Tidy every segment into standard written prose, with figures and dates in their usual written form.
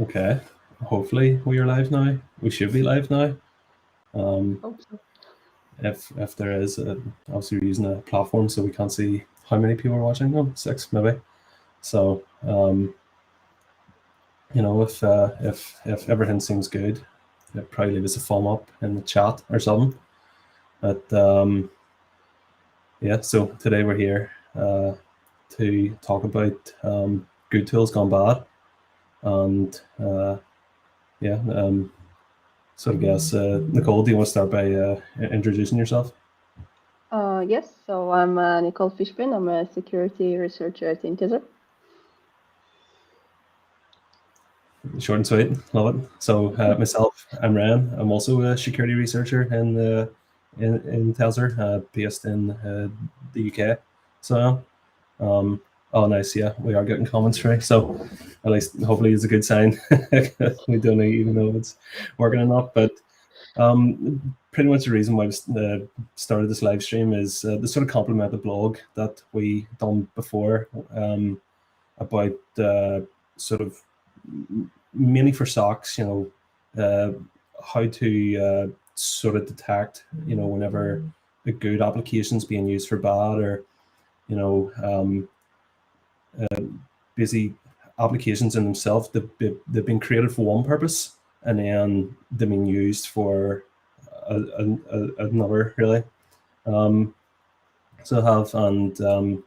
Okay, hopefully we are live now. We should be live now. Hope so. If there is, obviously we're using a platform, so we can't see how many people are watching. Oh, 6 maybe. So if everything seems good, probably leave us a thumb up in the chat or something. But yeah, so today we're here to talk about good tools gone bad, and so I guess, Nicole, do you want to start by introducing yourself? Yes, so I'm Nicole Fishbein. I'm a security researcher at Integer. Short and sweet, love it. So myself, I'm Ryan. I'm also a security researcher in Tesla, based in the UK. So oh nice, yeah, we are getting comments through. So at least hopefully it's a good sign. We don't even know if it's working or not, but pretty much the reason why we started this live stream is to sort of complement the blog that we done before about sort of mainly for SOCs, how to sort of detect, whenever a good application is being used for bad, or basically applications in themselves, they've been created for one purpose and then they've been used for another, really. So have, and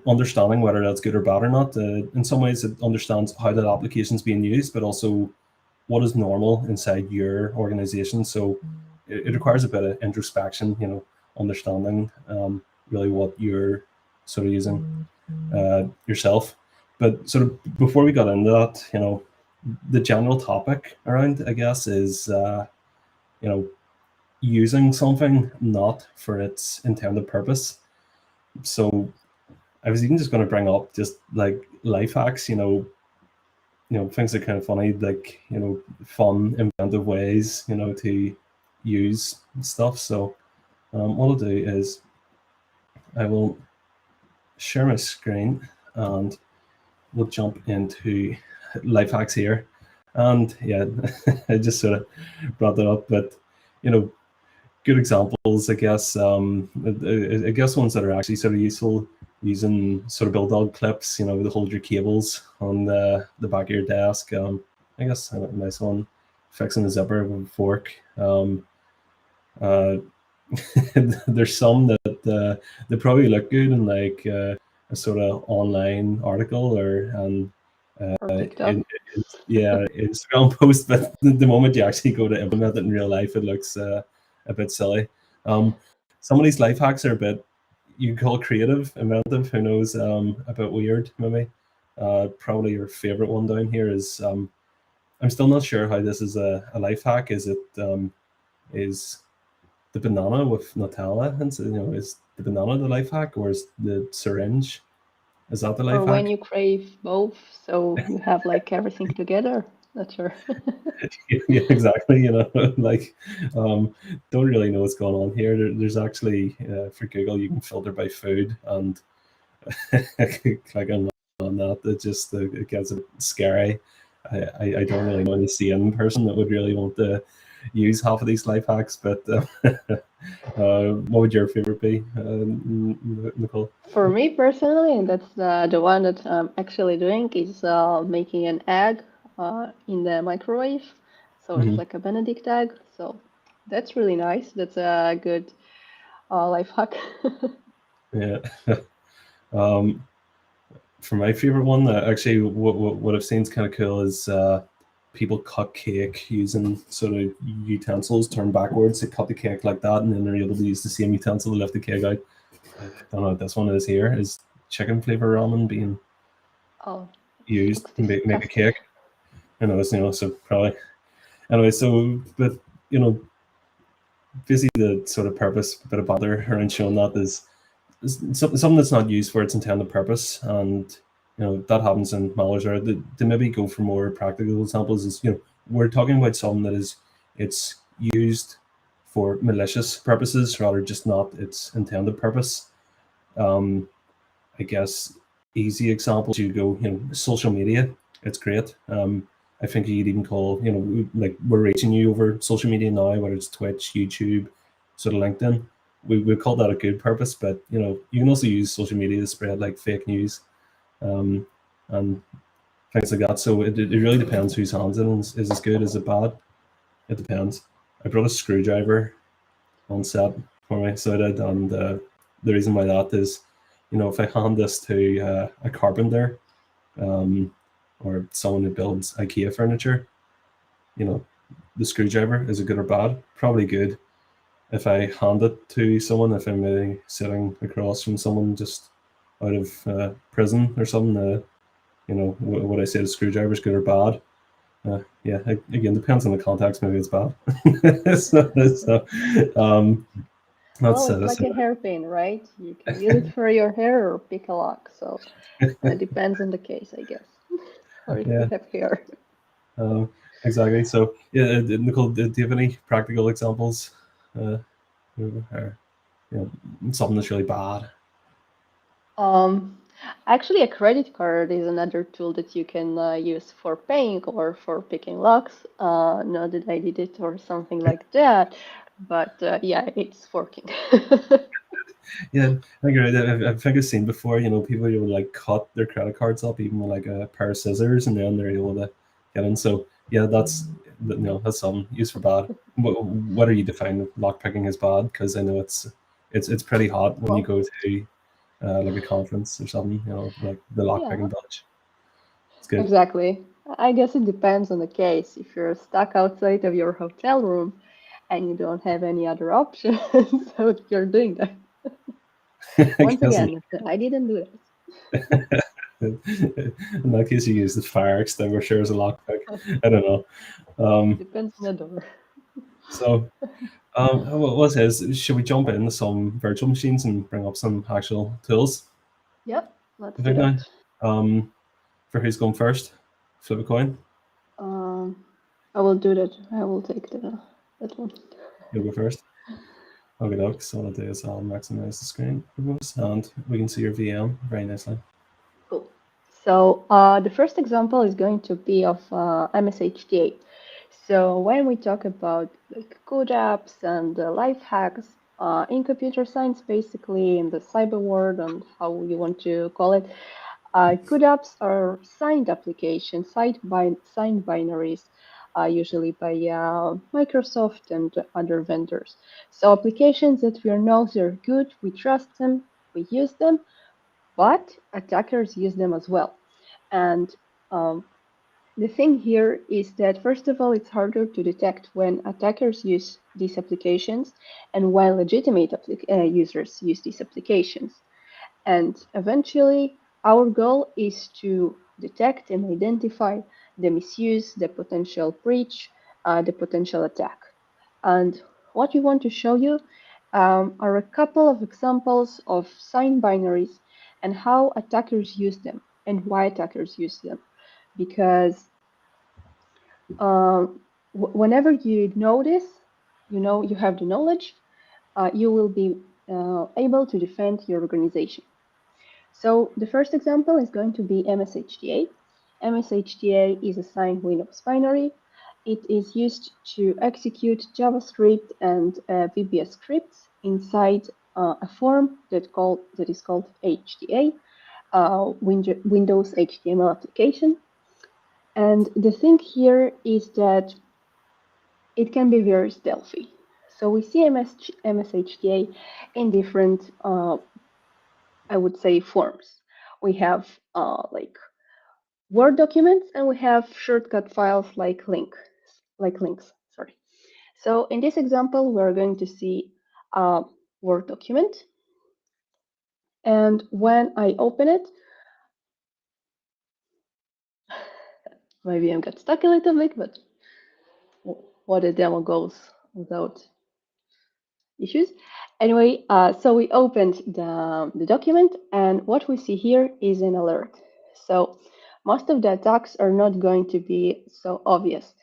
understanding whether that's good or bad or not. In some ways, it understands how that application is being used, but also what is normal inside your organization. So it requires a bit of introspection, understanding really what you're sort of using yourself. But sort of before we got into that, the general topic around, I guess, is using something not for its intended purpose. So I was even just going to bring up just like life hacks, things that are kind of funny, like, fun, inventive ways, to use stuff. So what I'll do is I will share my screen and we'll jump into life hacks here. And yeah, I just sort of brought that up, but good examples, I guess. I guess ones that are actually sort of useful, using sort of bulldog clips, to hold your cables on the back of your desk. I guess a nice one, fixing a zipper with a fork. There's some that they probably look good in like a sort of online article or TikTok. Instagram post, but the moment you actually go to implement it in real life, it looks a bit silly. Some of these life hacks are a bit, you call creative, inventive, who knows, a bit weird maybe. Probably your favorite one down here is, I'm still not sure how this is a life hack. Is it is the banana with Nutella, and so, is the banana the life hack, or is the syringe, is that the life Or when hack? you crave both, so you have like everything together. Not sure. Yeah, exactly. Like, don't really know what's going on here. There's actually, for Google, you can filter by food, and click on that. It gets a bit scary. I don't really know any CN person that would really want to use half of these life hacks. But what would your favorite be, Nicole? For me personally, and that's the one that I'm actually doing, is making an egg in the microwave. So it's like a Benedict egg. So that's really nice. That's a good life hack. Yeah. For my favorite one, actually, what I've seen is kind of cool is people cut cake using sort of utensils turned backwards. They cut the cake like that, and then they're able to use the same utensil to lift the cake out. I don't know what this one is here. Is chicken flavor ramen being Oh, used looks to make a disgusting. cake? So probably. Anyway, so, but, basically the sort of purpose, a bit of bother around showing that is something that's not used for its intended purpose, and that happens in malware. Or to maybe go for more practical examples is, we're talking about something that is, it's used for malicious purposes rather just not its intended purpose. I guess easy examples, you go, social media, it's great. I think you'd even call, like we're reaching you over social media now, whether it's Twitch, YouTube, sort of LinkedIn. We call that a good purpose, but you can also use social media to spread like fake news, and things like that. So it really depends whose hands it is. Is it good? Is it bad? It depends. I brought a screwdriver on set for me, so I did, and the reason why that is, if I hand this to a carpenter, or someone who builds IKEA furniture, the screwdriver, is it good or bad? Probably good. If I hand it to someone, if I'm maybe sitting across from someone just out of prison or something, would I say the screwdriver is good or bad? Yeah, again, depends on the context. Maybe it's bad. Well, it's like a hairpin, right? You can use it for your hair or pick a lock. So it depends on the case, I guess. Or if you have hair. Exactly. So, yeah, Nicole, do you have any practical examples? Or, something that's really bad? Actually, a credit card is another tool that you can use for paying or for picking locks. Not that I did it or something like that, but yeah, it's working. Yeah, I think I think I've seen before. People who would like cut their credit cards up even with like a pair of scissors, and then they're able to get in. So yeah, that's something used for bad. What do you define lock picking as bad? Because I know it's pretty hot when you go to like a conference or something. Like the lock picking badge. It's good. Exactly. I guess it depends on the case. If you're stuck outside of your hotel room and you don't have any other option, so you're doing that. Once again, I didn't do that. In that case, you use the fire extinguisher as a lockpick. I don't know. Depends on the door. So, what says? Should we jump into some virtual machines and bring up some actual tools? Yep, let's do that. For who's going first? Flip a coin. I will do that. I will take that one. You'll go first. Okay, so what I'll do is I'll maximize the screen and we can see your VM very nicely. Cool. So the first example is going to be of mshta. So when we talk about like code apps and life hacks in computer science, basically in the cyber world and how you want to call it, code apps are signed applications, signed binaries, usually by Microsoft and other vendors. So applications that we know they're good, we trust them, we use them, but attackers use them as well. And the thing here is that, first of all, it's harder to detect when attackers use these applications and when legitimate users use these applications. And eventually, our goal is to detect and identify the misuse, the potential breach, the potential attack. And what we want to show you are a couple of examples of signed binaries and how attackers use them and why attackers use them. Because whenever you know this, you have the knowledge, you will be able to defend your organization. So the first example is going to be mshta. mshta is a signed Windows binary. It is used to execute JavaScript and VBS scripts inside a form that is called HTA, Windows HTML application. And the thing here is that it can be very stealthy. So we see mshta in different, I would say, forms. We have like Word documents, and we have shortcut files like links. Sorry. So in this example, we're going to see a Word document, and when I open it, maybe I got stuck a little bit, but what a demo goes without issues. Anyway, so we opened the document, and what we see here is an alert. So most of the attacks are not going to be so obvious.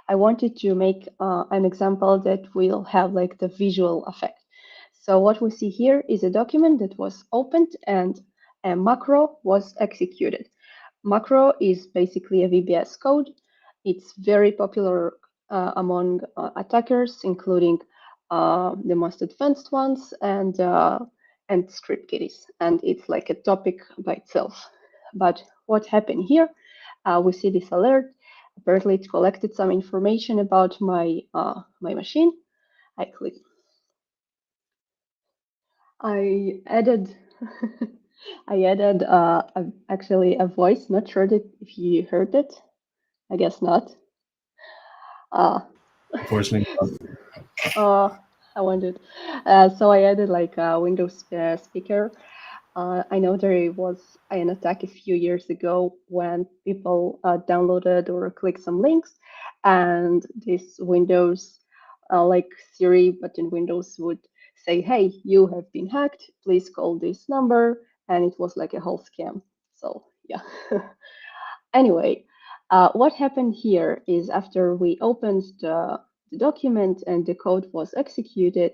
I wanted to make an example that will have like the visual effect. So what we see here is a document that was opened and a macro was executed. Macro is basically a VBS code. It's very popular among attackers, including the most advanced ones and script kiddies. And it's like a topic by itself. But what happened here? We see this alert. Apparently, it collected some information about my my machine. I click. I added I added actually a voice. Not sure that if you heard it. I guess not. Unfortunately. I wondered. So I added like a Windows speaker. I know there was an attack a few years ago when people downloaded or clicked some links, and this Windows, like Siri, but in Windows, would say, "Hey, you have been hacked. Please call this number," and it was like a whole scam. So yeah. Anyway, what happened here is after we opened the document and the code was executed,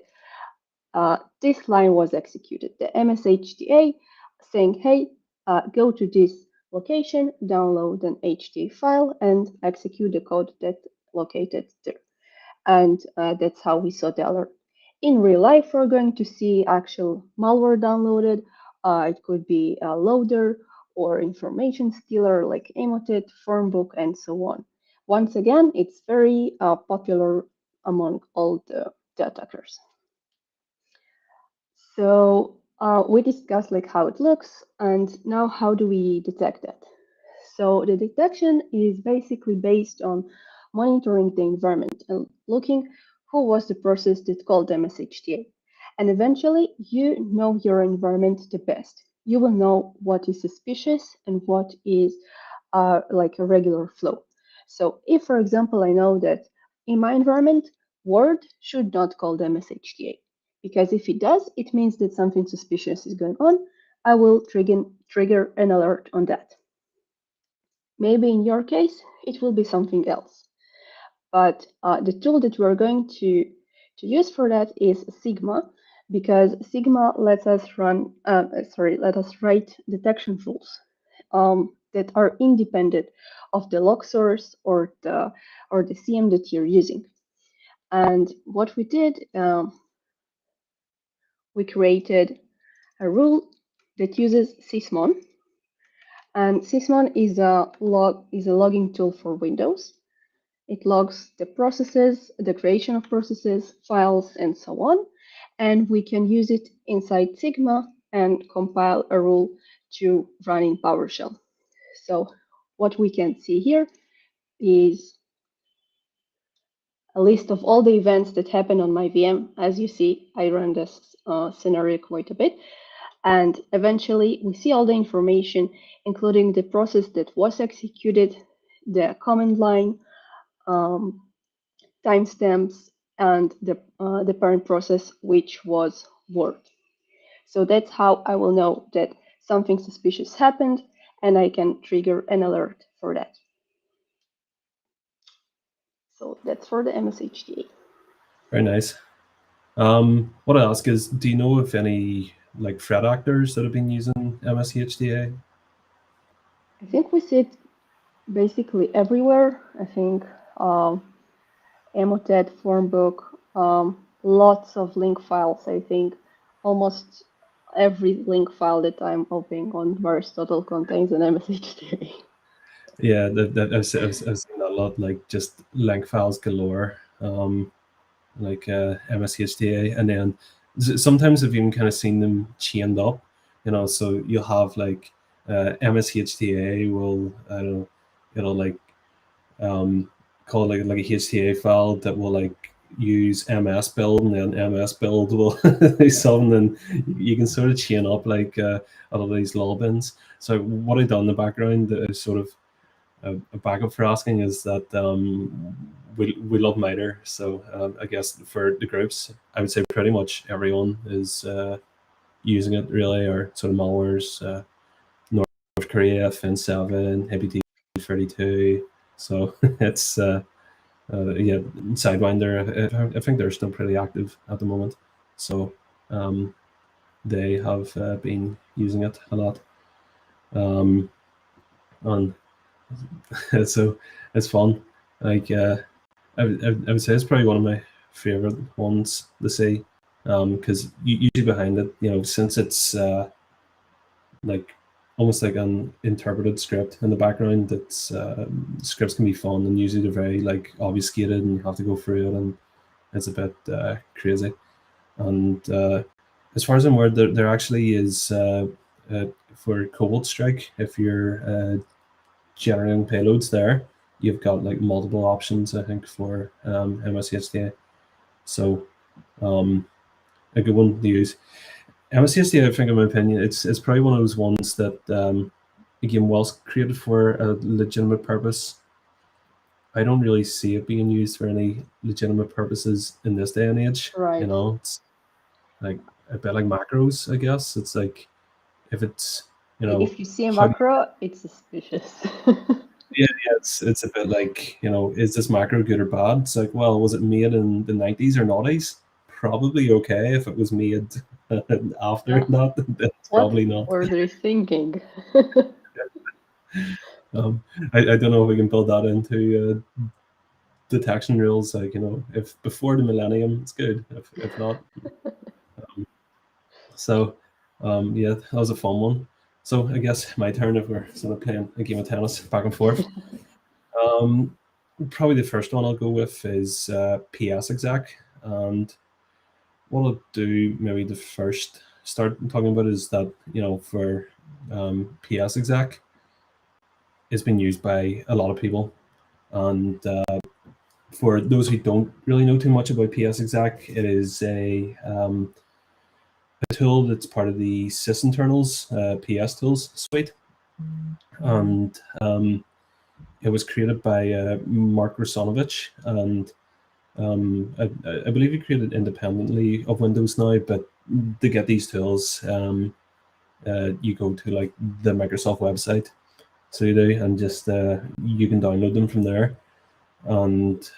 this line was executed. The mshta saying, hey, go to this location, download an HT file, and execute the code that located there. And that's how we saw the alert. In real life, we're going to see actual malware downloaded. It could be a loader or information stealer like Emotet, Formbook, and so on. Once again, it's very popular among all the attackers. So we discussed like how it looks, and now how do we detect that? So the detection is basically based on monitoring the environment and looking who was the process that called mshta. And eventually, you know your environment the best. You will know what is suspicious and what is like a regular flow. So if, for example, I know that in my environment, Word should not call the mshta, because if it does, it means that something suspicious is going on. I will trigger an alert on that. Maybe in your case, it will be something else. But the tool that we're going to use for that is Sigma, because Sigma lets us let us write detection rules that are independent of the log source or the CM that you're using. And what we did, we created a rule that uses Sysmon. And Sysmon is a logging tool for Windows. It logs the processes, the creation of processes, files, and so on. And we can use it inside Sigma and compile a rule to run in PowerShell. So what we can see here is a list of all the events that happen on my VM. As you see, I run this scenario quite a bit. And eventually, we see all the information, including the process that was executed, the command line, timestamps, and the parent process, which was Word. So that's how I will know that something suspicious happened, and I can trigger an alert for that. So that's for the mshta. Very nice. What I ask is, do you know if any like threat actors that have been using mshta? I think we see it basically everywhere. I think Emotet, Formbook, lots of link files. I think almost every link file that I'm opening on VirusTotal contains an mshta. Yeah, I've seen a lot, like just link files galore, like mshta, and then sometimes I've even kind of seen them chained up, so you'll have like mshta will, I don't know, it'll like call it like a HTA file that will like use MS build, and then MS build will do something, and you can sort of chain up like a lot of these logins. So what I've done in the background is sort of a backup for asking is that we love MITRE. So I guess for the groups, I would say pretty much everyone is using it really, or sort of malwares. North Korea, Fin7, APT32. So it's yeah, Sidewinder. I think they're still pretty active at the moment. So they have been using it a lot. And so it's fun. Like I would say it's probably one of my favorite ones to see, because usually behind it, since it's like almost like an interpreted script in the background, that's scripts can be fun, and usually they're very like obfuscated, and you have to go through it, and it's a bit crazy. And as far as I'm aware, there actually is for Cobalt Strike, if you're generating payloads there, you've got like multiple options, I think, for mshta. So a good one to use. mshta, I think, in my opinion, it's probably one of those ones that again, whilst created for a legitimate purpose, I don't really see it being used for any legitimate purposes in this day and age. Right. It's like a bit like macros, I guess. It's like if it's If you see a macro, it's suspicious. yeah, it's a bit like, is this macro good or bad? It's like, well, was it made in the 90s or noughties? Probably okay. If it was made after that, that's probably not. What were they thinking? I don't know if we can build that into detection rules. Like, if before the millennium, it's good. If not, so yeah, that was a fun one. So I guess my turn, if we're sort of playing a game of tennis back and forth. Probably the first one I'll go with is PsExec, and what I'll do maybe the first start talking about is that for PsExec, it's been used by a lot of people, and for those who don't really know too much about PsExec, it is a tool that's part of the sysinternals PS tools suite, and it was created by Mark Rusanovich, and I believe he created independently of Windows now, but to get these tools, you go to like the Microsoft website, so you do, and just you can download them from there, and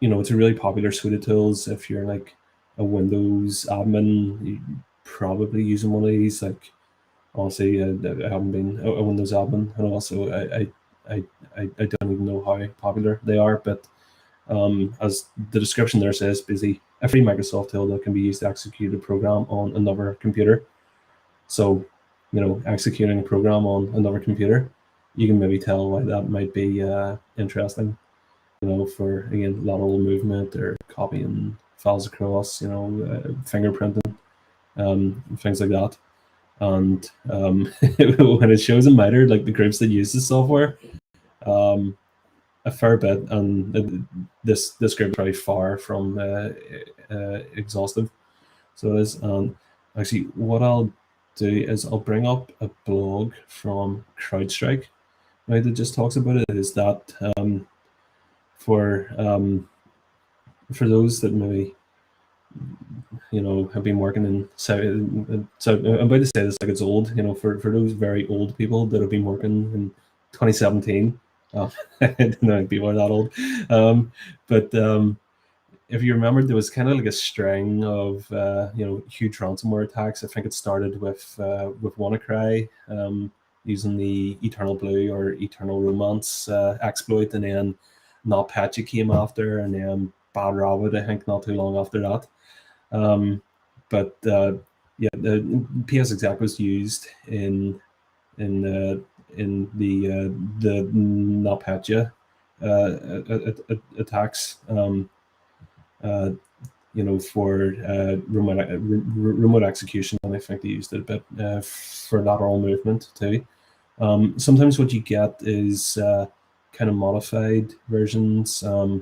it's a really popular suite of tools. If you're like a Windows admin, you probably using one of these. Like, honestly, I haven't been a Windows admin, and also I don't even know how popular they are, but as the description there says, basically a free Microsoft tool that can be used to execute a program on another computer. So, executing a program on another computer, you can maybe tell why that might be interesting. For again, lateral movement or copying files across, fingerprinting, things like that. And when it shows in MITRE, like the groups that use the software, a fair bit, and this group is very far from exhaustive. So it is. Actually, what I'll do is I'll bring up a blog from CrowdStrike, right, that just talks about it. Is that for those that maybe have been working in so I'm about to say this like it's old, for those very old people that have been working in 2017. I don't know if people are that old, but if you remember, there was kind of like a string of huge ransomware attacks. I think it started with WannaCry using the Eternal Blue or Eternal Romance exploit, and then NotPetya came after, and then Bad Rabbit, I think, not too long after that. But yeah, the PsExec was used in the NotPetya attacks. For remote execution, and I think they used it a bit for lateral movement too. Sometimes what you get is kind of modified versions, or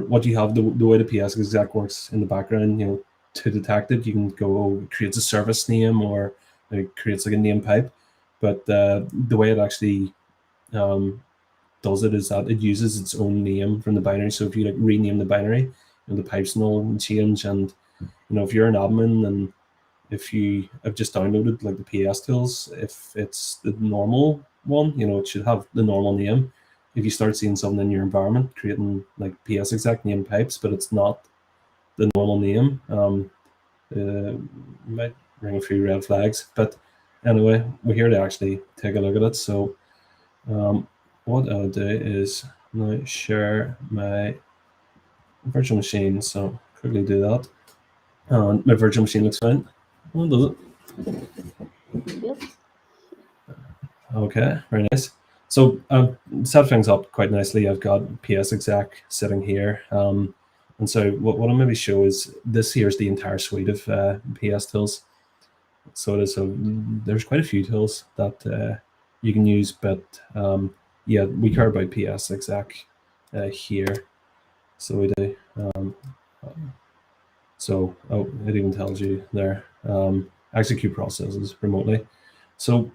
what you have, the way the PsExec works in the background, to detect it, you can go, it creates a service name, or it creates like a name pipe. But the way it actually does it is that it uses its own name from the binary. So if you like rename the binary, the pipes will change. And if you're an admin and if you have just downloaded like the PS tools, if it's the normal one, it should have the normal name. If you start seeing something in your environment creating like PsExec name pipes, but it's not the normal name, might ring a few red flags. But anyway, we're here to actually take a look at it. So what I'll do is now share my virtual machine. So quickly do that. And my virtual machine looks fine. Oh, does it? Yes. Okay, very nice. So I've set things up quite nicely. I've got PsExec sitting here. And so what I'll maybe show is this here is the entire suite of PS tools. So there's quite a few tools that you can use, but yeah, we care about PsExec here. So we do. So it even tells you there, execute processes remotely. So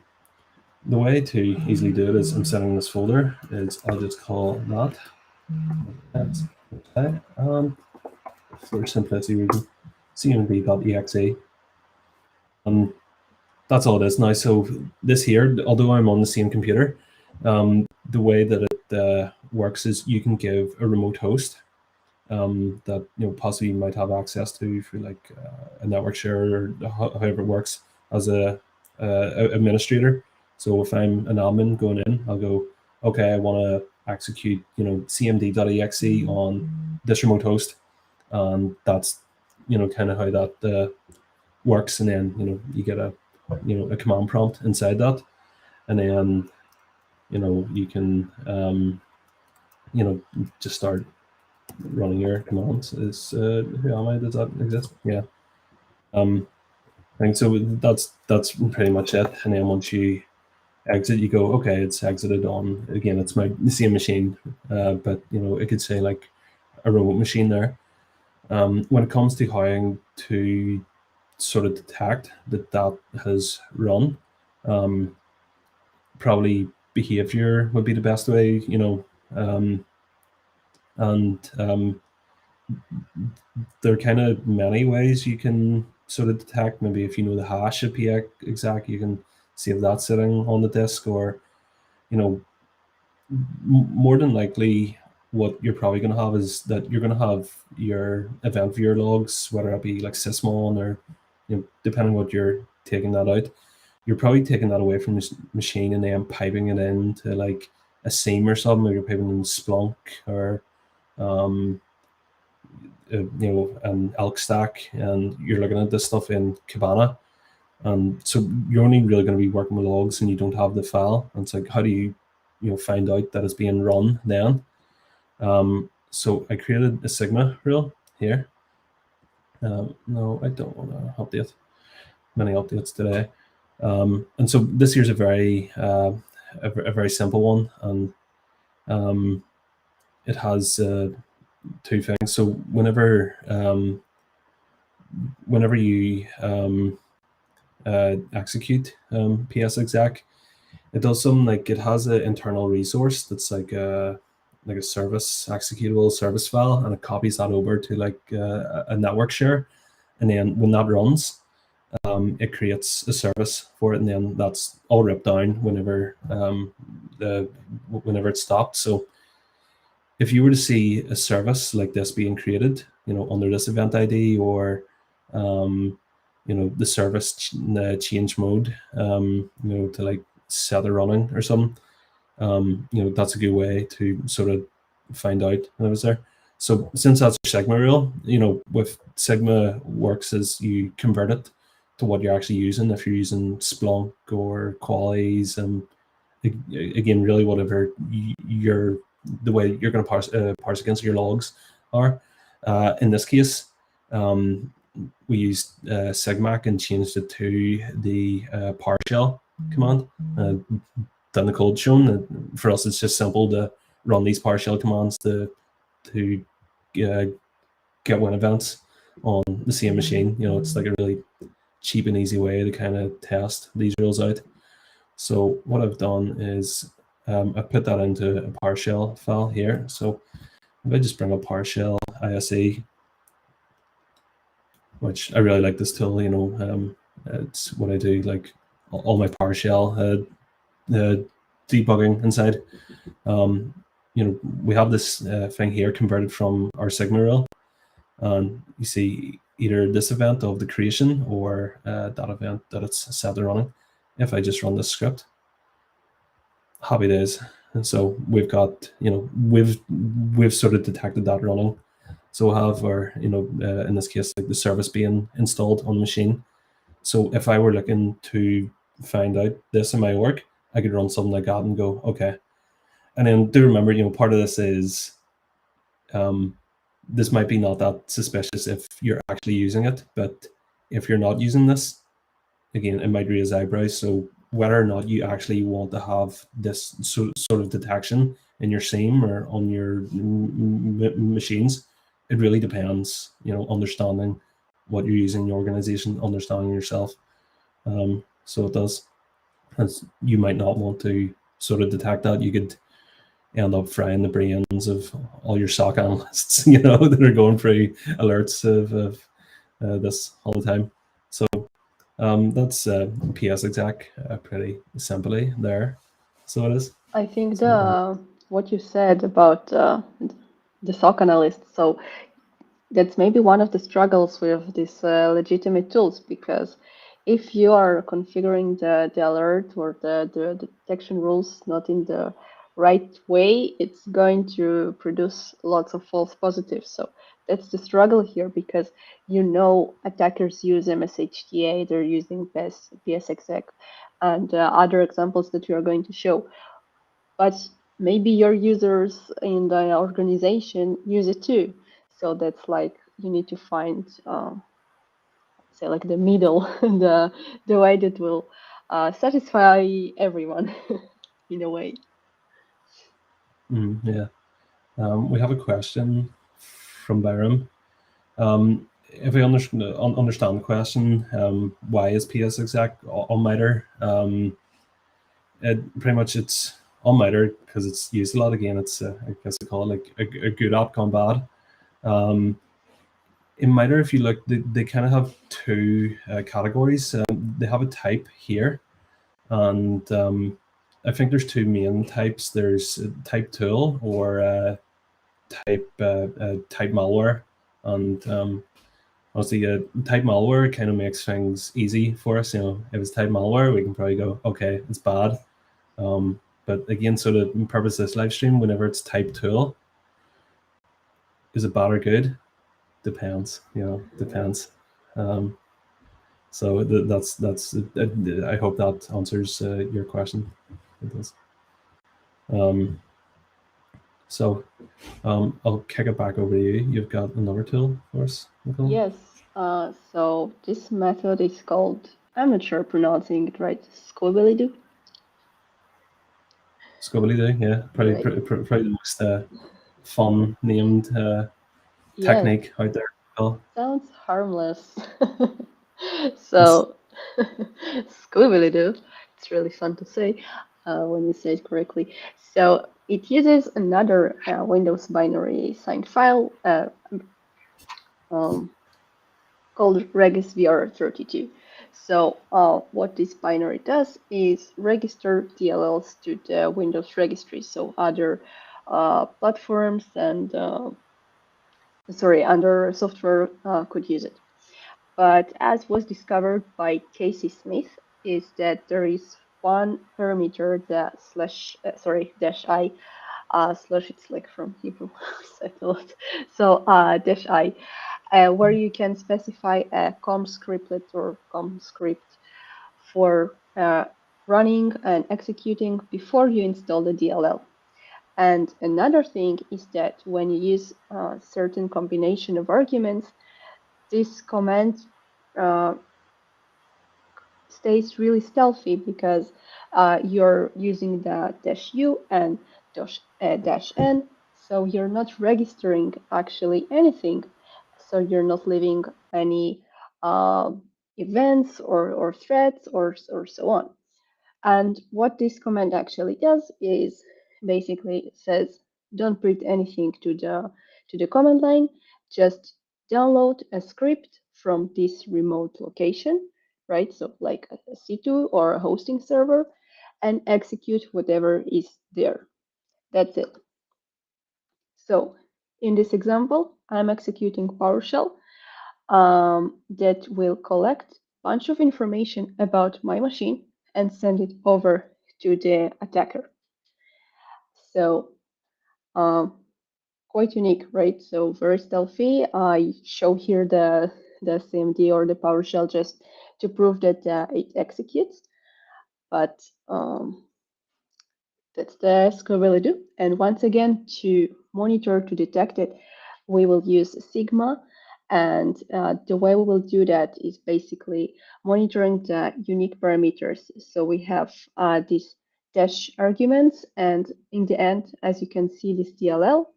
the way to easily do it is I'm setting this folder is I'll just call that. That's okay. For simplicity reason, cmd.exe. That's all it is now. So this here, although I'm on the same computer, the way that it works is you can give a remote host that possibly you might have access to through like a network share or however it works as a administrator. So if I'm an admin going in, I'll go, okay, I want to execute cmd.exe on this remote host, and that's kind of how that works. And then you get a command prompt inside that, and then you can just start running your commands. Is who am I? Does that exist? Yeah. I think so. That's pretty much it. And then once you exit, you go, okay, it's exited on. Again, it's the same machine, but it could say like a remote machine there. When it comes to how to sort of detect that has run, probably behavior would be the best way, and there are kind of many ways you can sort of detect. Maybe if you know the hash of PsExec, you can see if that's sitting on the disk, or more than likely what you're probably going to have is that you're going to have your event viewer logs, whether it be like sysmon or depending what you're taking that out. You're probably taking that away from the machine and then piping it into like a SIEM or something, or you're piping in Splunk or an elk stack, and you're looking at this stuff in Kibana. And so you're only really going to be working with logs and you don't have the file. And it's like, how do you find out that it's being run then? So I created a Sigma rule here. No, I don't want to update many updates today. And so this here's a very simple one, and it has two things. So whenever you execute PsExec, it does something like it has an internal resource that's like a service executable service file, and it copies that over to like a network share, and then when that runs, it creates a service for it, and then that's all ripped down whenever whenever it stopped. So if you were to see a service like this being created, under this event ID, or the service change mode, to like set it running or something, that's a good way to sort of find out that it was there. So since that's your Sigma rule, with Sigma works is you convert it to what you're actually using. If you're using Splunk or Qualies, and again, really whatever the way you're going to parse against your logs are. In this case, we used Sigmac and changed it to the PowerShell command that Nicole shown. For us, it's just simple to run these PowerShell commands to get win events on the same machine. It's like a really cheap and easy way to kind of test these rules out. So what I've done is I put that into a PowerShell file here. So if I just bring up PowerShell ISE, which I really like this tool, it's what I do, like all my PowerShell debugging inside. We have this thing here converted from our Sigma rule, and you see either this event of the creation or that event that it's set to running. If I just run this script, happy days, And so we've got, we've sort of detected that running. So we'll have our, in this case, like the service being installed on the machine. So if I were looking to find out this in my org, I could run something like that and go, okay. And then do remember, part of this is, this might be not that suspicious if you're actually using it, but if you're not using this, again, it might raise eyebrows. So whether or not you actually want to have this sort of detection in your SIEM or on your machines, it really depends, understanding what you're using in your organization, understanding yourself. So it does. As you might not want to sort of detect that. You could end up frying the brains of all your SOC analysts, that are going through alerts of this all the time. So that's PsExec pretty simply there. So it is. I think what you said about the SOC analyst, so that's maybe one of the struggles with these legitimate tools, because if you are configuring the alert or the detection rules not in the right way, it's going to produce lots of false positives. So that's the struggle here, because attackers use mshta, they're using PsExec, and other examples that you are going to show. But maybe your users in the organization use it too. So that's like you need to find, say, like the middle, the way that will satisfy everyone in a way. Yeah. We have a question from Byram. If I understand the question, why is PsExec on MITRE? Pretty much it's on MITRE because it's used a lot. Again, it's I guess I call it like a good app gone bad. In MITRE, if you look, they kind of have two categories. They have a type here, and I think there's two main types. There's type tool or type malware, and obviously type malware kind of makes things easy for us. If it's type malware, we can probably go, okay, it's bad. But again, sort of in purpose of this live stream, whenever it's type tool, is it bad or good? Depends. Depends. So that's. I hope that answers your question. It does. So I'll kick it back over to you. You've got another tool for us, Nicole? Yes. So this method is called, I'm not sure pronouncing it right, Squiblydoo. Squiblydoo, yeah, probably the most fun named technique out there. Well, sounds harmless. So Squibbly-Doo, it's really fun to say when you say it correctly. So it uses another Windows binary signed file called regisvr32. So what this binary does is register DLLs to the Windows registry, so other platforms and other software could use it. But as was discovered by Casey Smith, is that there is one parameter that -i, slash, it's like from Hebrew, so -i, where you can specify a com scriptlet or com script for running and executing before you install the DLL. And another thing is that when you use a certain combination of arguments, this command stays really stealthy because you're using the -u and -n, so you're not registering actually anything. So you're not leaving any events or threats or so on. And what this command actually does is basically says, don't print anything to the command line, just download a script from this remote location, right? So like a C2 or a hosting server, and execute whatever is there. That's it. So in this example, I'm executing PowerShell that will collect a bunch of information about my machine and send it over to the attacker. So quite unique, right? So very stealthy. I show here the CMD or the PowerShell just to prove that it executes, but that's the Squiblydoo. And once again, to monitor, to detect it, we will use Sigma. And the way we will do that is basically monitoring the unique parameters. So we have these dash arguments, and in the end, as you can see, this DLL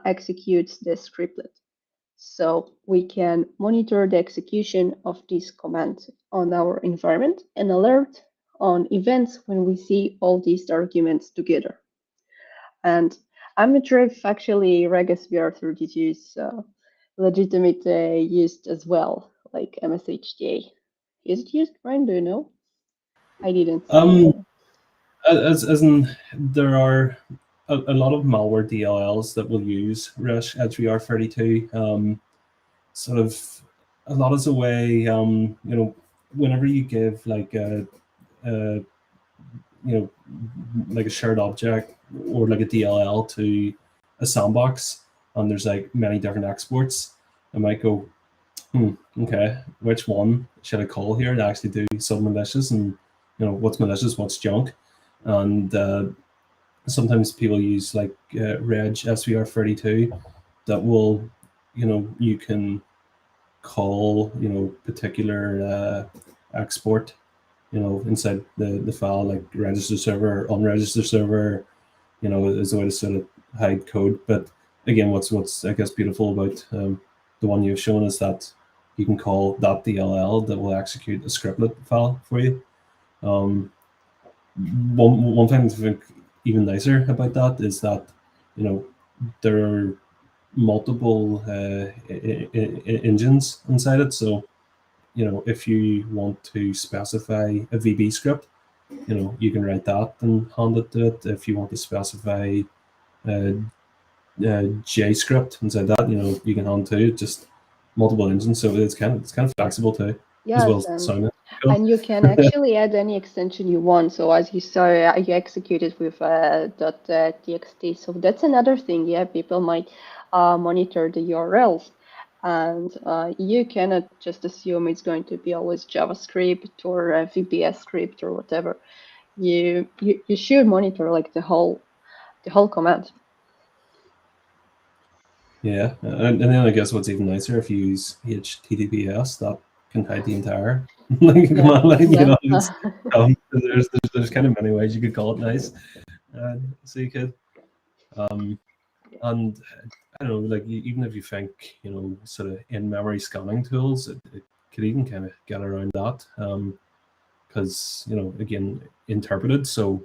executes the scriptlet. So we can monitor the execution of this command on our environment and alert on events when we see all these arguments together. And I'm not sure if actually RegSBR32 is legitimate used as well, like mshta. Is it used, Brian? Do you know? I didn't see. As in, there are a lot of malware DLLs that will use SVR32. Sort of a lot as a way, whenever you give like a like a shared object or like a DLL to a sandbox, and there's like many different exports, I might go, okay, which one should I call here to actually do some malicious, and what's malicious, what's junk, and sometimes people use like reg svr32 that will, you can call particular export inside the file, like register server, unregistered server, as a way to sort of hide code. But again, what's I guess beautiful about the one you've shown is that you can call that DLL that will execute a scriptlet file for you. One thing I think even nicer about that is that there are multiple engines inside it. So if you want to specify a VB script, you can write that and hand it to it. If you want to specify JScript inside that, you can hand to it, just multiple engines. So it's kind of flexible too, as well Yes, as sounding cool. and you can actually add any extension you want. So as you saw, you executed with .txt. So that's another thing. Yeah, people might monitor the URLs, and you cannot just assume it's going to be always JavaScript or VBS script or whatever. You should monitor like the whole command. Yeah, and then I guess what's even nicer, if you use HTTPS, that can hide the entire like command line. Yeah. There's kind of many ways you could call it nice. So you could, and I don't know, like even if you think sort of in-memory scanning tools, it could even kind of get around that, because again, interpreted. So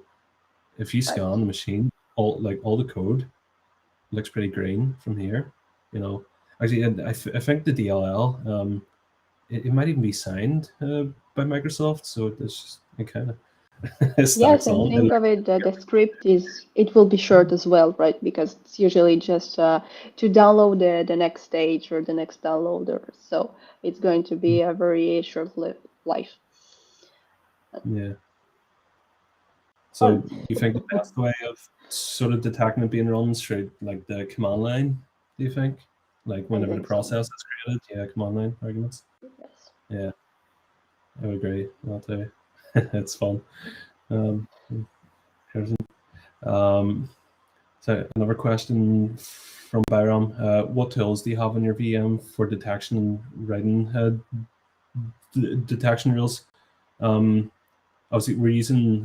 if you scan the machine, all the code looks pretty green from here. Actually, I think the DLL, it might even be signed by Microsoft, so it kind of Yes, stacks and on. think of it that the script it will be short as well, right? Because it's usually just to download the next stage or the next downloader. So it's going to be a very short life. Yeah. So you think the best way of sort of detecting it being run straight, like the command line, do you think? Like whenever the process is created, yeah, command line arguments. Yes. Yeah, I would agree. That too. It's fun. So another question from Byram. What tools do you have in your VM for detection and writing detection rules? Obviously, we're using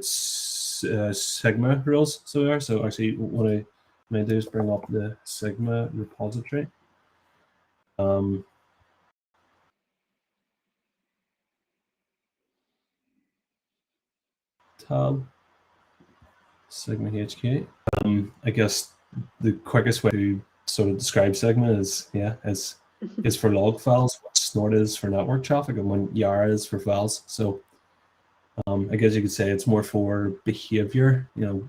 Sigma rules. So actually, what I may do is bring up the Sigma repository. Tab Sigma HQ. I guess the quickest way to sort of describe Sigma is for log files, what snort is for network traffic, and when Yara is for files. So I guess you could say it's more for behavior. You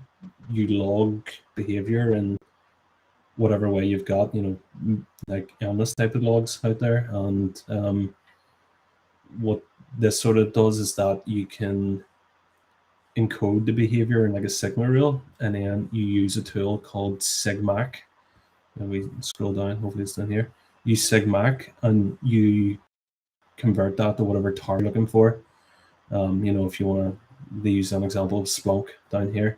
log behavior in whatever way you've got. Like endless type of logs out there, and what this sort of does is that you can encode the behavior in like a Sigma rule, and then you use a tool called Sigmac. And we scroll down, hopefully it's down here. Use Sigmac and you convert that to whatever target you're looking for. If you want to use an example of Splunk down here,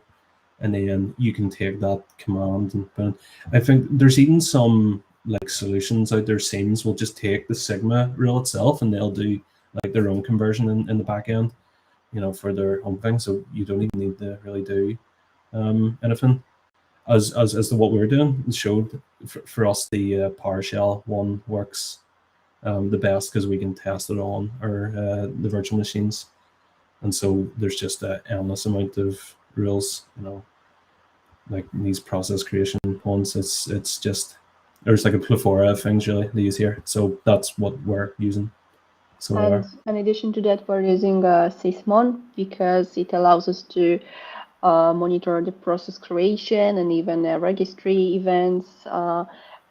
and then you can take that command and put in. I think there's even some like solutions out there. Seams will just take the Sigma rule itself and they'll do like their own conversion in the back end, for their own thing. So you don't even need to really do anything. As to what we're doing, it showed for us the PowerShell one works the best because we can test it on our the virtual machines, and so there's just an endless amount of rules, like these process creation ones. It's just there's like a plethora of things really to use here. So that's what we're using. So and in addition to that, we're using Sysmon because it allows us to monitor the process creation and even registry events.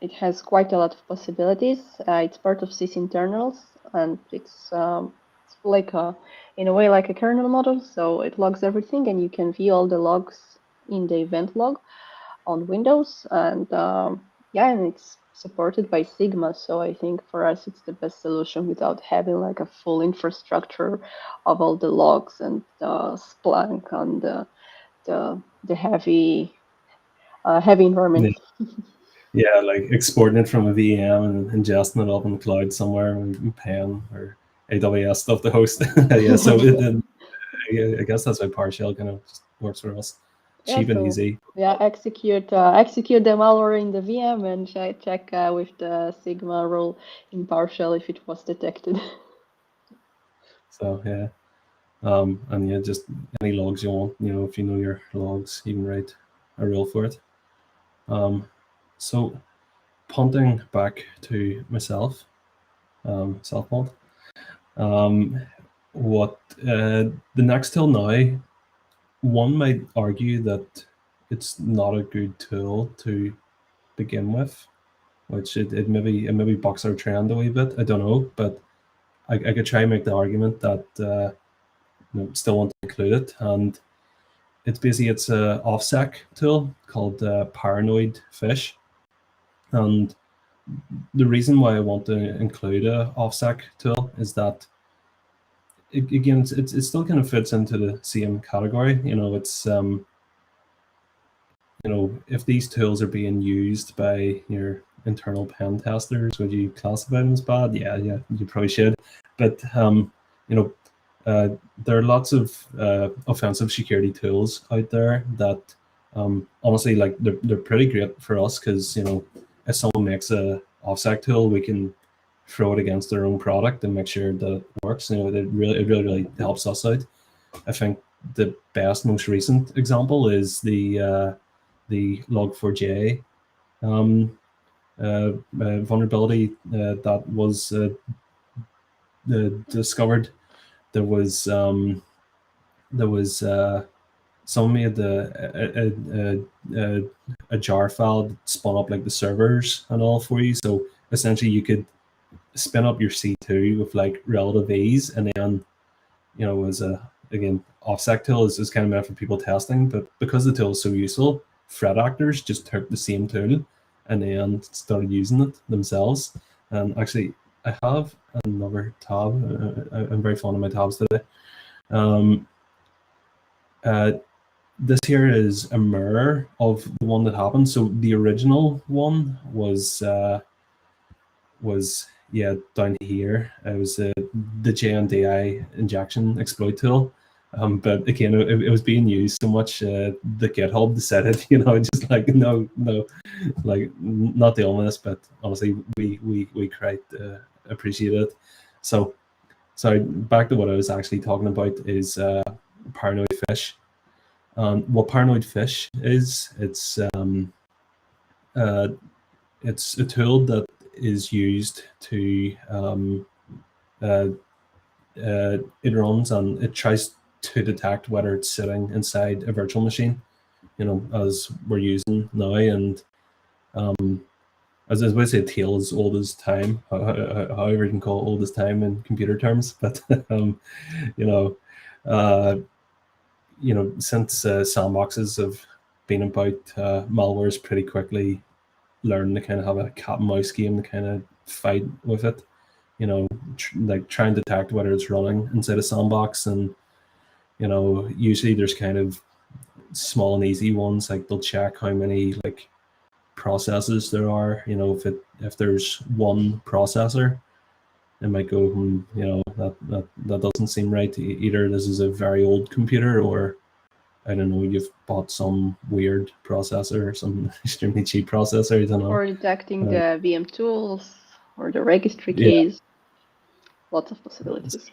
It has quite a lot of possibilities. It's part of Sys internals, and it's like in a way like a kernel model. So it logs everything, and you can view all the logs in the event log on Windows. And and it's supported by Sigma. So I think for us, it's the best solution without having like a full infrastructure of all the logs and Splunk and the heavy environment. Yeah, like exporting it from a VM and ingesting it up in the cloud somewhere and paying or AWS stuff to host. Yeah, so I guess that's why PowerShell kind of just works for us. Cheap and easy. Yeah, execute the malware in the VM and check with the Sigma rule in PowerShell if it was detected. So yeah. And yeah, just any logs you want, if you know your logs, you can write a rule for it. So punting back to myself, self-punt. What the next till now, one might argue that it's not a good tool to begin with, which it maybe bucks our trend a wee bit. I don't know, but I could try and make the argument that still want to include it, and it's a OffSec tool called Paranoid Fish, and the reason why I want to include a OffSec tool is that again it still kind of fits into the same category. It's if these tools are being used by your internal pen testers, would you classify them as bad? Yeah, you probably should. But there are lots of offensive security tools out there that honestly, like they're pretty great for us because if someone makes a OffSec tool, we can throw it against their own product and make sure that it works. It really helps us out. I think the most recent example is the Log4j vulnerability that was discovered. There was someone made a jar file that spun up like the servers and all for you. So essentially, you could spin up your C2 with like relative ease, and then as again OffSec tool is kind of meant for people testing, but because the tool is so useful, threat actors just took the same tool and then started using it themselves. And actually, I have another tab. I'm very fond of my tabs today. This here is a mirror of the one that happened. So the original one was down here. It was the JNDI injection exploit tool. But again, it was being used so much. The GitHub decided, just like no, like not the only, but honestly, we quite appreciate it. So back to what I was actually talking about is Paranoid Fish. What Paranoid Fish is, it's a tool that is used to it runs and it tries to detect whether it's sitting inside a virtual machine, as we're using now. And as I would say, tail is old as time, however you can call it old as time in computer terms. But since sandboxes have been about, malware's pretty quickly learned to kind of have a cat and mouse game to kind of fight with it. Like try and detect whether it's running inside a sandbox, and usually there's kind of small and easy ones, like they'll check how many like processes there are. If there's one processor, it might go, that doesn't seem right. Either this is a very old computer, or I don't know, you've bought some weird processor or some extremely cheap processor. I don't know. Or detecting the VM tools or the registry Yeah. keys. Lots of possibilities.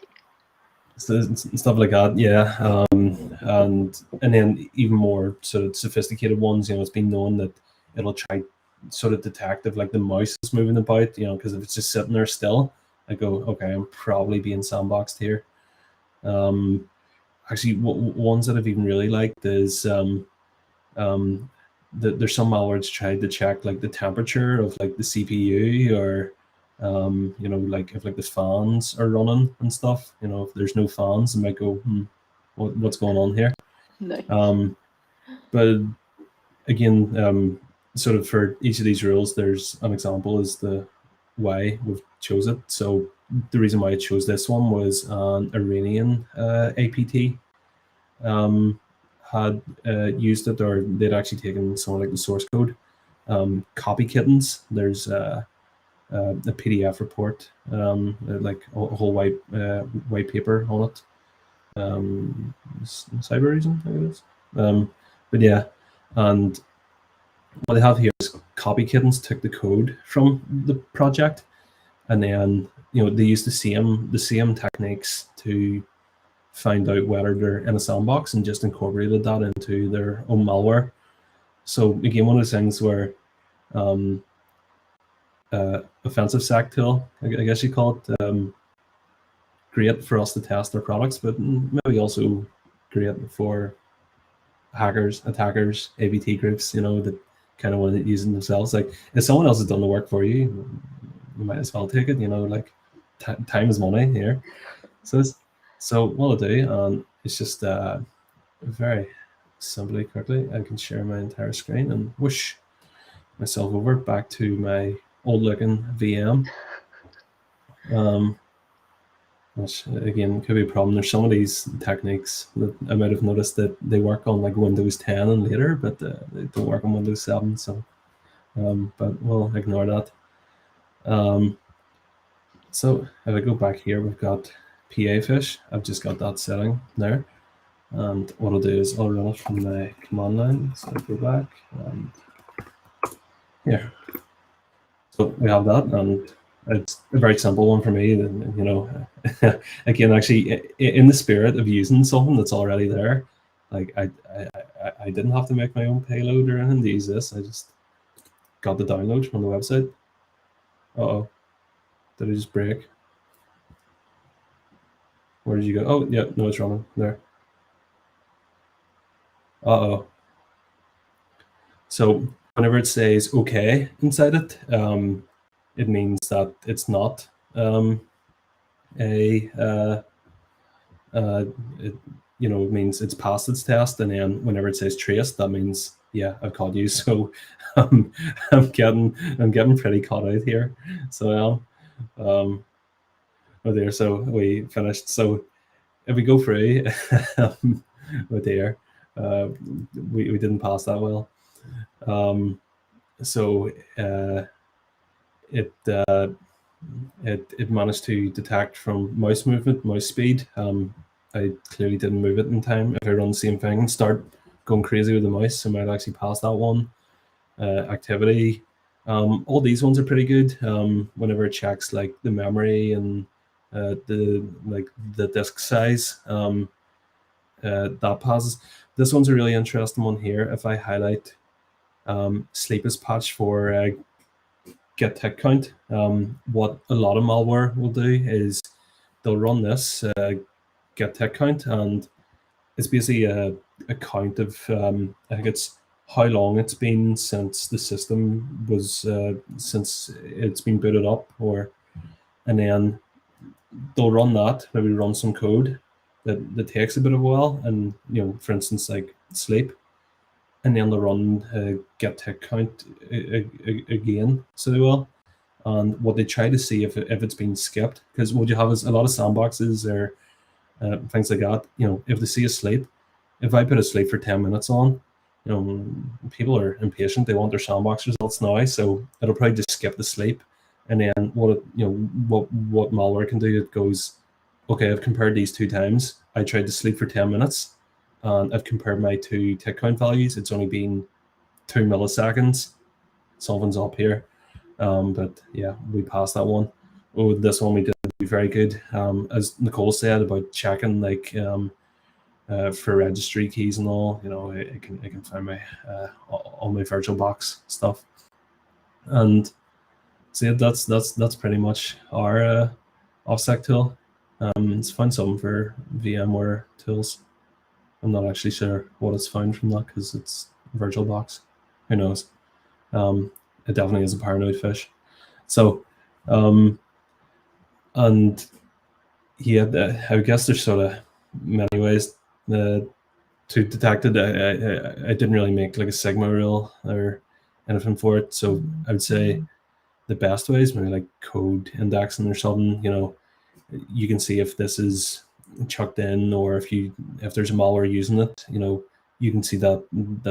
Stuff like that, yeah. And then even more sort of sophisticated ones, it's been known that it'll try sort of detect if like the mouse is moving about, because if it's just sitting there still, I go, okay, I'm probably being sandboxed here. Actually, ones that I've even really liked is there's some malwares tried to check like the temperature of like the CPU, or like if like the fans are running and stuff. If there's no fans, it might go, what's going on here? Nice. But again, sort of for each of these rules, there's an example as the why we've chose it. So the reason why I chose this one was an Iranian APT had used it, or they'd actually taken some like the source code. Copy kittens, there's a PDF report, like a whole white paper on it. Cyber Reason, I think it is. But yeah, and what they have here is Copy Kittens took the code from the project, and then they use the same techniques to find out whether they're in a sandbox, and just incorporated that into their own malware. So again, one of those things where offensive SEC tool, I guess you call it, great for us to test our products, but maybe also great for hackers, attackers, ABT groups, that kind of want to use it themselves. Like if someone else has done the work for you, you might as well take it. Like time is money here. So what I'll do, it's just very simply, quickly, I can share my entire screen and whoosh myself over back to my old looking VM. Which again could be a problem. There's some of these techniques that I might have noticed that they work on like Windows 10 and later, but they don't work on Windows 7. So, but we'll ignore that. So if I go back here, we've got Patfish. I've just got that setting there. And what I'll do is I'll run it from the command line. So I go back and here. So we have that, and it's a very simple one for me. Again, actually, in the spirit of using something that's already there, like I didn't have to make my own payload or anything to use this. I just got the download from the website. Uh-oh, did I just break? Where did you go? Oh, yeah, no, it's running there. Uh-oh. So whenever it says okay inside it, it means that it's not it means it's passed its test. And then whenever it says trace, that means, yeah, I've caught you. So I'm getting pretty caught out here. So oh there, so we finished. So if we go through oh dear, we didn't pass that well. So it managed to detect from mouse movement, mouse speed. I clearly didn't move it in time. If I run the same thing and start going crazy with the mouse, I might actually pass that one. Activity. All these ones are pretty good. Whenever it checks like the memory and the disk size, that passes. This one's a really interesting one here. If I highlight sleepest patch for get tick count, what a lot of malware will do is they'll run this get tick count, and it's basically a count of I think it's how long it's been since the system was since it's been booted up, and then they'll run that, maybe run some code, that takes a bit of a while, and for instance, like sleep, and then the run get tick count again so they will. And what they try to see if it's been skipped, because what you have is a lot of sandboxes or things like that. If they see a sleep, if I put a sleep for 10 minutes on, people are impatient. They want their sandbox results now, so it'll probably just skip the sleep. And then what malware can do, it goes, okay, I've compared these 2 times. I tried to sleep for 10 minutes, and I've compared my 2 tick count values. It's only been 2 milliseconds. Something's up here. But yeah, we passed that one. Oh, this one we did very good. As Nicole said about checking, like for registry keys and all, I can find my all my VirtualBox stuff. And so yeah, that's pretty much our OffSec tool. It's found some for VMware tools. I'm not actually sure what it's found from that because it's VirtualBox. Who knows? It definitely is a paranoid fish. So, and yeah, I guess there's sort of many ways to detect it. I didn't really make like a Sigma rule or anything for it. So I would say the best way is maybe like code indexing or something. You can see if this is chucked in, or if there's a malware using it. You can see that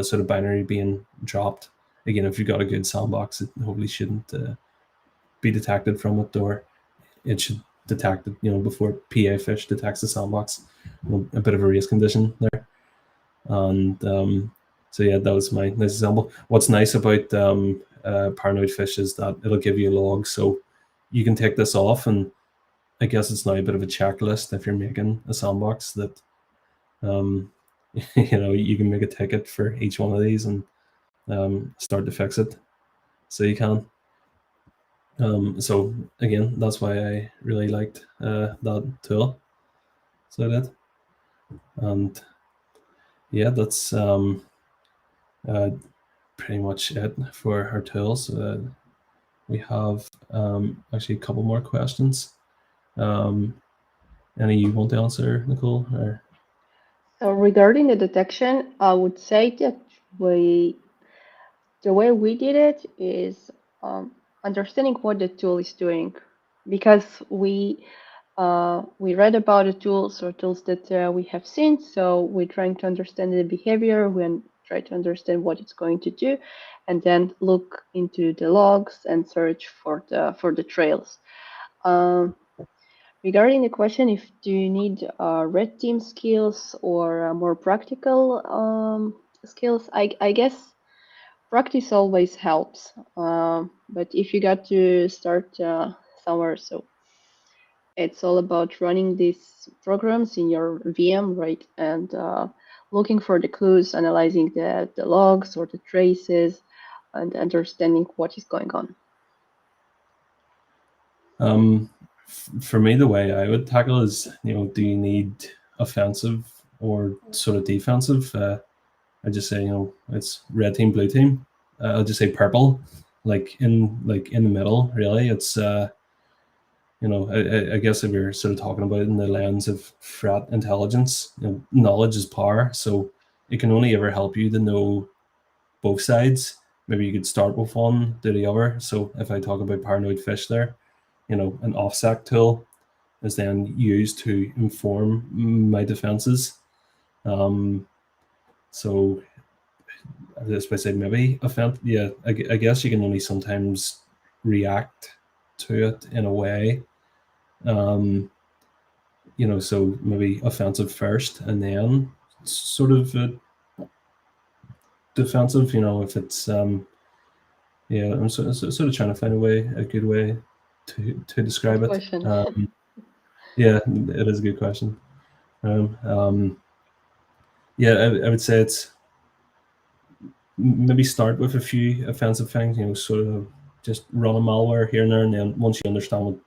sort of binary being dropped. Again, if you've got a good sandbox, it hopefully shouldn't be detected from it, or it should detect it, before Patfish detects the sandbox. A bit of a race condition there. And so yeah, that was my nice example. What's nice about paranoid fish is that it'll give you a log, so you can take this off, and I guess it's now a bit of a checklist if you're making a sandbox that you can make a ticket for each one of these and start to fix it. So you can. So again, that's why I really liked that tool. So I did. And yeah, that's pretty much it for our tools. We have actually a couple more questions. Any you want to answer, Nicole? Or? So regarding the detection, I would say that the way we did it is understanding what the tool is doing, because we read about the tools or tools that we have seen, so we're trying to understand the behavior, we try to understand what it's going to do, and then look into the logs and search for the trails. Regarding the question, if do you need red team skills or more practical skills, I guess practice always helps. But if you got to start somewhere, so it's all about running these programs in your VM, right? And looking for the clues, analyzing the logs or the traces, and understanding what is going on. For me, the way I would tackle is, do you need offensive or sort of defensive? I just say, it's red team, blue team. I'll just say purple, like in the middle. Really, it's I guess if you're sort of talking about it in the lens of threat intelligence, knowledge is power. So it can only ever help you to know both sides. Maybe you could start with one, do the other. So if I talk about paranoid fish there, an OffSec tool is then used to inform my defenses. So that's why I say maybe offense. Yeah, I guess you can only sometimes react to it in a way. So maybe offensive first and then sort of defensive. If it's yeah, I'm sort of trying to find a good way to describe Good it. question. Yeah, it is a good question. Yeah, I would say it's maybe start with a few offensive things, sort of just run a malware here and there, and then once you understand what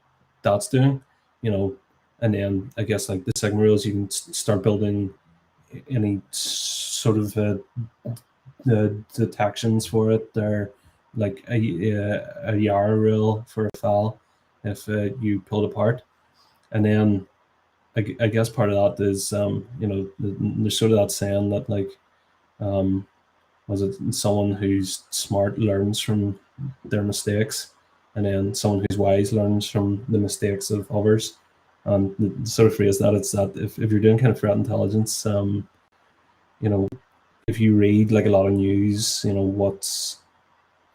that's doing, and then I guess like the Sigma rules, you can start building any sort of detections for it. They're like a YARA rule for a file if you pull it apart, and then I guess part of that is there's sort of that saying that like was it someone who's smart learns from their mistakes, and then someone who's wise learns from the mistakes of others. And the sort of phrase that it's that if you're doing kind of threat intelligence, if you read like a lot of news, what's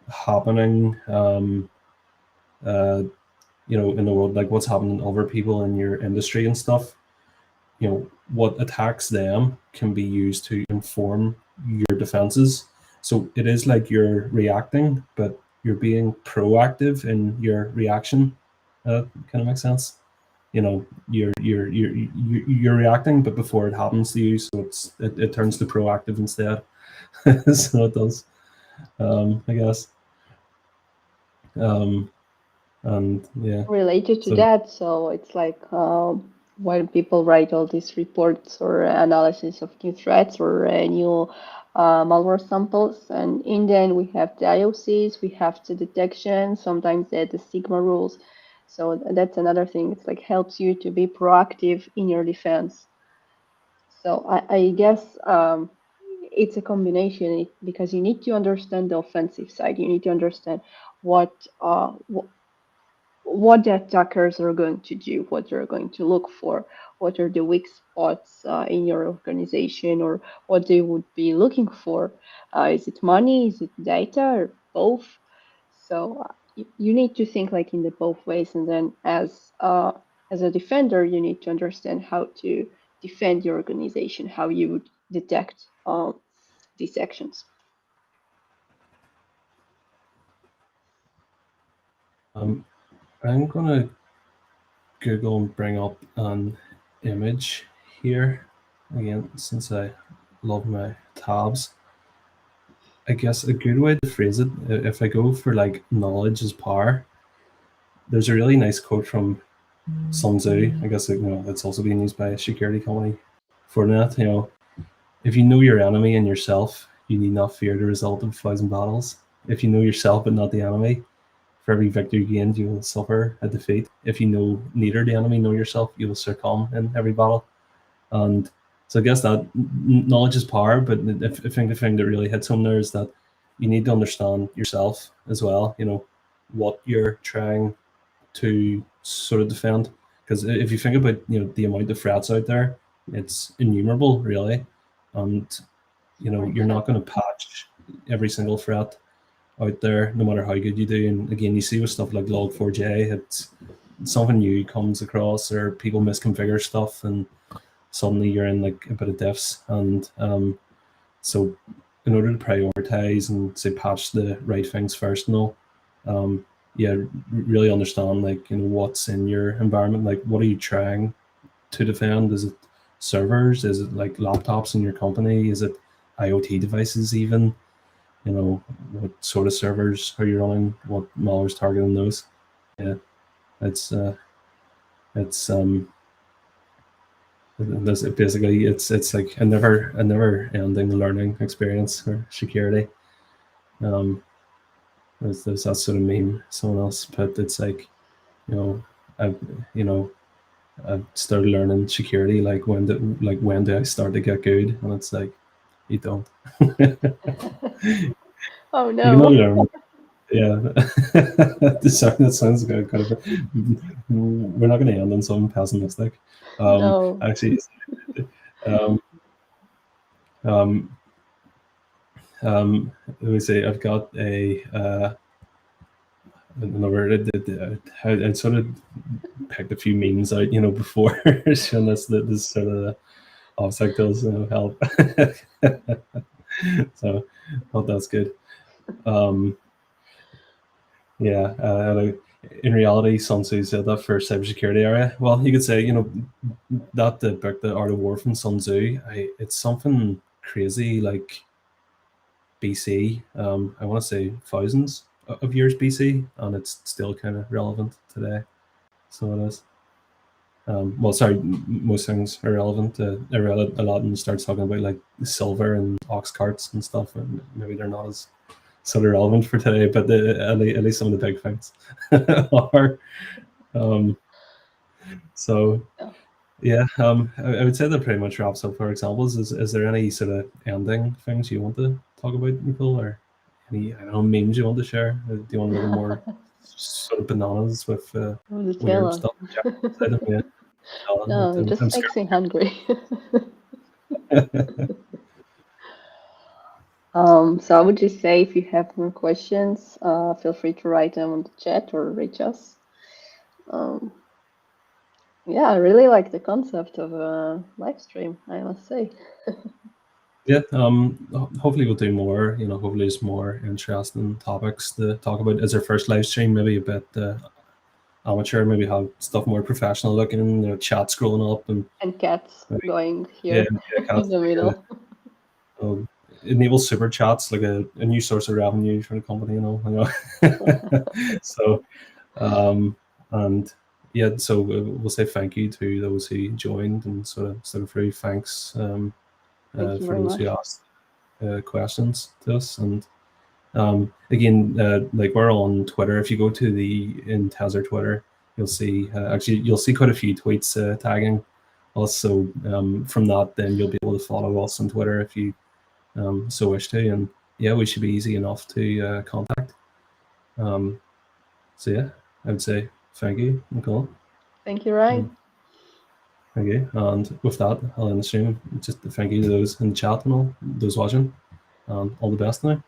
happening, in the world, like what's happening to other people in your industry and stuff, what attacks them can be used to inform your defenses. So it is like you're reacting, but you're being proactive in your reaction. Kind of makes sense. You're reacting, but before it happens to you, so it turns to proactive instead. So it does, I guess. And yeah. Related to that, so it's like when people write all these reports or analysis of new threats or new malware samples, and in the end we have the IOCs, we have the detection, sometimes the Sigma rules. So that's another thing. It's like helps you to be proactive in your defense. So I guess it's a combination because you need to understand the offensive side. You need to understand what the attackers are going to do, what they're going to look for, what are the weak spots in your organization, or what they would be looking for. Is it money? Is it data? Or both? So you need to think like in the both ways, and then as a defender, you need to understand how to defend your organization, how you would detect these actions. I'm gonna Google and bring up an image here again, since I love my tabs. I guess a good way to phrase it, if I go for like knowledge is power, there's a really nice quote from Sun Tzu. I guess it's also being used by a security company for that. If you know your enemy and yourself, you need not fear the result of 1,000 battles. If you know yourself but not the enemy, for every victory gained, you will suffer a defeat. If you know neither the enemy nor yourself, you will succumb in every battle. And so I guess that knowledge is power, but I think the thing that really hits home there is that you need to understand yourself as well, what you're trying to sort of defend. Because if you think about, the amount of threats out there, it's innumerable, really. And, you're not going to patch every single threat out there, no matter how good you do. And again, you see with stuff like Log4j, it's something new comes across, or people misconfigure stuff, and suddenly you're in like a bit of diffs. And so in order to prioritize and say patch the right things first and all, really understand like what's in your environment, like what are you trying to defend? Is it servers? Is it like laptops in your company? Is it IoT devices even? What sort of servers are you running? What malware's targeting those? Yeah, it's basically it's like a never ending learning experience for security. There's that sort of meme someone else put. It's like, I've started learning security like when do I start to get good? And it's like, you don't. Oh You can only no. learn. Yeah, that sounds good. Kind of. We're not going to end on something pessimistic. No. Actually, um, um, let me see. I've got another. I sort of picked a few memes out, before showing us that this sort of obstacles help. So, hope that's good. Yeah, in reality, Sun Tzu said that for cybersecurity area. Well, you could say, that the book, The Art of War from Sun Tzu, it's something crazy like BC. I want to say thousands of years BC, and it's still kind of relevant today. So it is. Well, sorry, most things are relevant. Aladdin starts talking about like silver and ox carts and stuff, and maybe they're not as sort of relevant for today, but at least some of the big things are. So, Yeah. Yeah, I would say that pretty much wraps up our examples. Is there any sort of ending things you want to talk about, Nicole, or any, I don't know, memes you want to share? Do you want to make it more sort of bananas with weird Nutella. stuff? Yeah, No, I'm just makes me hungry. scared. So I would just say if you have more questions, feel free to write them on the chat or reach us. Yeah, I really like the concept of a live stream, I must say. Yeah, hopefully we'll do more. You know, hopefully there's more interesting topics to talk about. As our first live stream, maybe a bit amateur, maybe have stuff more professional looking, you know, chat scrolling up And cats maybe, going yeah, here yeah, in cats, the middle. enable super chats like a new source of revenue for the company, you know. So and yeah, so we'll say thank you to those who joined and sort of stuck through. Thanks Thank you for very those who much. asked questions to us. And again, like we're on Twitter. If you go to the Intezzer Twitter, you'll see actually you'll see quite a few tweets tagging us. So from that, then you'll be able to follow us on Twitter if you so wish to. And yeah, we should be easy enough to contact. So yeah, I would say thank you, Nicole. Thank you, Ryan. Thank you. And with that, I'll end the stream. Just thank you to those in the chat and all those watching. All the best now.